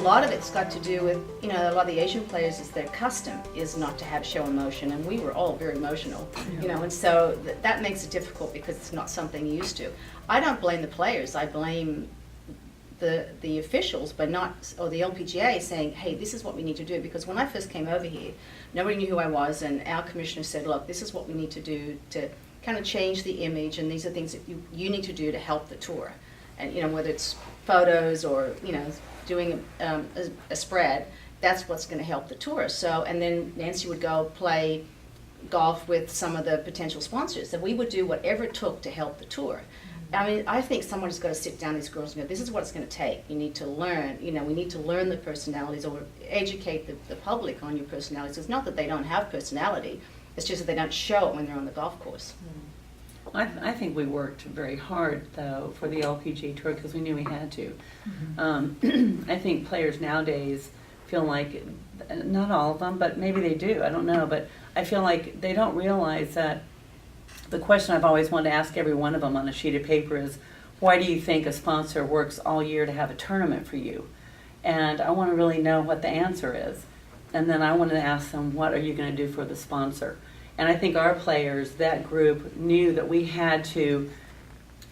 lot of it's got to do with, you know, a lot of the Asian players is their custom is not to have show emotion, and we were all very emotional, you know, and so that makes it difficult because it's not something you're used to. I don't blame the players, I blame the officials, but not, or the LPGA saying, hey, this is what we need to do, because when I first came over here, nobody knew who I was, and our commissioner said, look, this is what we need to do to kind of change the image, and these are things that you need to do to help the tour. And, you know, whether it's photos or, you know, doing a spread, that's what's going to help the tour. So, and then Nancy would go play golf with some of the potential sponsors, and we would do whatever it took to help the tour. I mean, I think someone's got to sit down with these girls and go, this is what it's going to take. You need to learn, you know, we need to learn the personalities, or educate the public on your personalities. It's not that they don't have personality, it's just that they don't show it when they're on the golf course. I think we worked very hard, though, for the LPGA Tour because we knew we had to. I think players nowadays feel like, not all of them, but maybe they do, I don't know, but I feel like they don't realize that the question I've always wanted to ask every one of them on a sheet of paper is, why do you think a sponsor works all year to have a tournament for you? And I want to really know what the answer is. And then I wanted to ask them, what are you going to do for the sponsor? And I think our players, that group, knew that we had to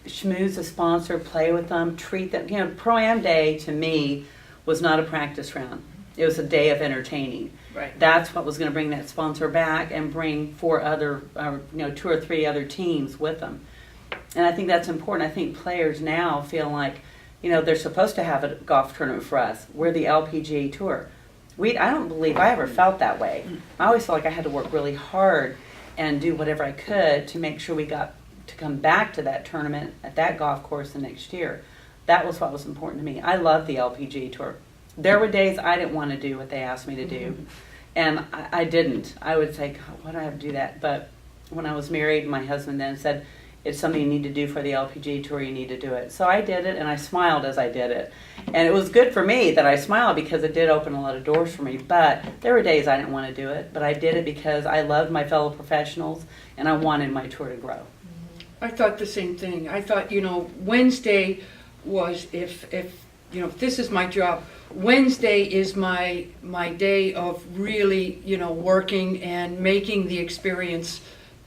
schmooze the sponsor, play with them, treat them. You know, Pro-Am Day to me was not a practice round. It was a day of entertaining. Right. That's what was going to bring that sponsor back and bring 4 other, you know, 2 or 3 other teams with them. And I think that's important. I think players now feel like, you know, they're supposed to have a golf tournament for us. We're the LPGA Tour. I don't believe I ever felt that way. I always felt like I had to work really hard and do whatever I could to make sure we got to come back to that tournament at that golf course the next year. That was what was important to me. I love the LPGA Tour. There were days I didn't want to do what they asked me to do, and I didn't. I would say, God, why do I have to do that? But when I was married, my husband then said, it's something you need to do for the LPGA Tour, you need to do it. So I did it, and I smiled as I did it. And it was good for me that I smiled because it did open a lot of doors for me. But there were days I didn't want to do it, but I did it because I loved my fellow professionals, and I wanted my tour to grow. I thought the same thing. I thought, you know, Wednesday was, if you know, if this is my job, Wednesday is my day of really, you know, working and making the experience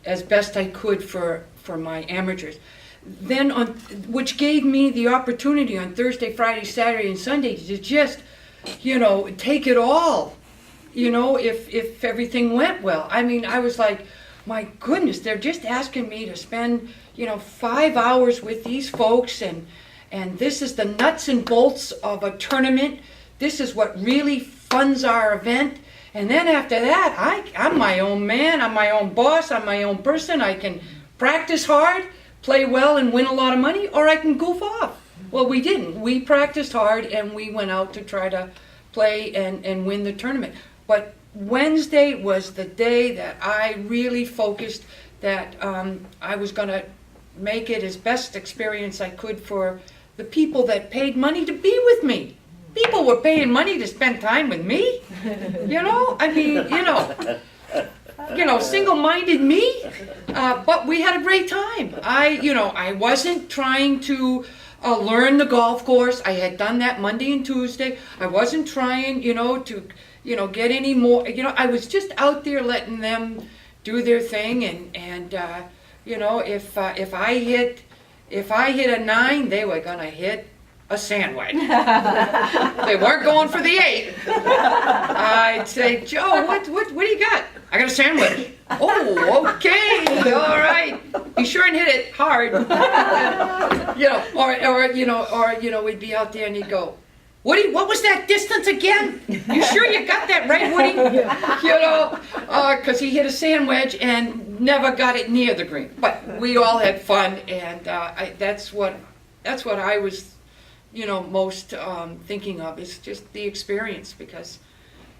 as best I could for my amateurs. Then which gave me the opportunity on Thursday, Friday, Saturday, and Sunday to just, you know, take it all, you know, if everything went well. I mean, I was like, my goodness, they're just asking me to spend, you know, 5 hours with these folks, and this is the nuts and bolts of a tournament. This is what really funds our event. And then after that, I'm my own man, I'm my own boss, I'm my own person. I can practice hard, play well, and win a lot of money, or I can goof off. Well, we didn't. We practiced hard, and we went out to try to play and win the tournament. But Wednesday was the day that I really focused that I was going to make it as best experience I could for the people that paid money to be with me. People were paying money to spend time with me. You know, I mean, you know, single-minded me, but we had a great time. I wasn't trying to learn the golf course. I had done that Monday and Tuesday. I wasn't trying, to get any more. I was just out there letting them do their thing, and if I hit a 9, they were gonna hit a sandwich. They weren't going for the 8. I'd say, Joe, what do you got? I got a sandwich. Oh, okay, all right. Be sure and hit it hard. Or we'd be out there and he'd go, Woody, what was that distance again? You sure you got that right, Woody? Because he hit a sandwich and never got it near the green. But we all had fun, and that's what I was, most thinking of, is just the experience, because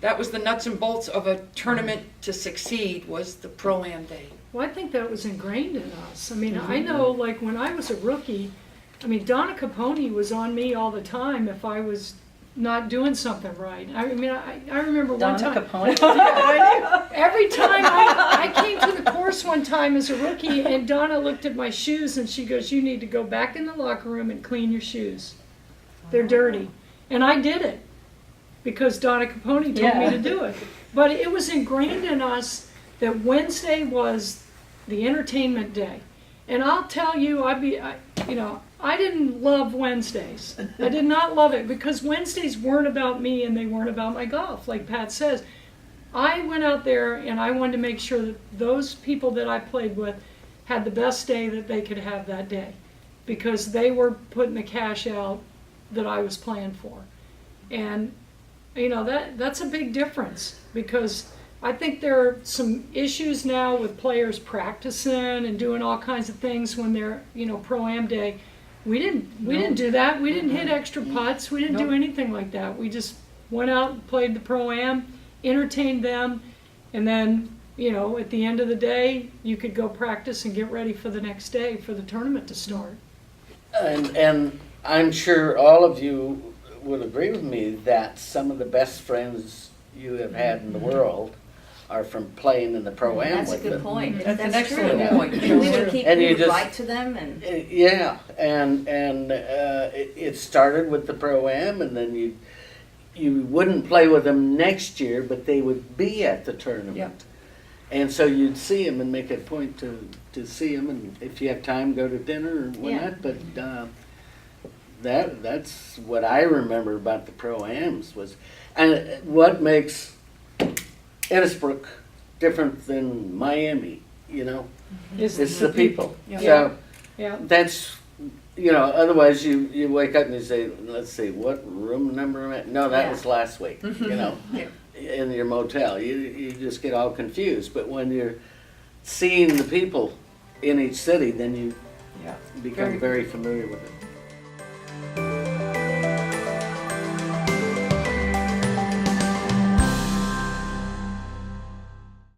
that was the nuts and bolts of a tournament to succeed, was the Pro-Am Day. Well, I think that was ingrained in us. I mean, I know, like, when I was a rookie, Donna Capone was on me all the time if I was not doing something right. I remember one time. Donna Capone? Every time I came to the course one time as a rookie, and Donna looked at my shoes and she goes, "You need to go back in the locker room and clean your shoes. They're dirty." And I did it. because Donna Capone told me to do it. But it was ingrained in us that Wednesday was the entertainment day. And I'll tell you, I didn't love Wednesdays. I did not love it because Wednesdays weren't about me and they weren't about my golf, like Pat says. I went out there and I wanted to make sure that those people that I played with had the best day that they could have that day because they were putting the cash out that I was playing for. And, that's a big difference because I think there are some issues now with players practicing and doing all kinds of things when they're, Pro-Am day. We didn't do that. We didn't hit extra putts. We didn't do anything like that. We just went out and played the Pro-Am, entertained them, and then, at the end of the day, you could go practice and get ready for the next day for the tournament to start. And I'm sure all of you would agree with me that some of the best friends you have had in the world are from playing in the Pro-Am That's a with good them. point. That's an true. excellent point. And we would And you just- write to them and. Yeah, and it started with the Pro-Am, and then you wouldn't play with them next year, but they would be at the tournament. Yeah. And so you'd see them and make a point to see them, and if you have time, go to dinner or whatnot. But that's what I remember about the Pro-Ams was, and what makes Innisbrook different than Miami, it's the people. Yeah. So Yeah. that's, otherwise you wake up and you say, let's see, what room number am I at? No, that Yeah. was last week, Yeah. in your motel. You just get all confused. But when you're seeing the people in each city, then you Yeah. become Very- very familiar with it.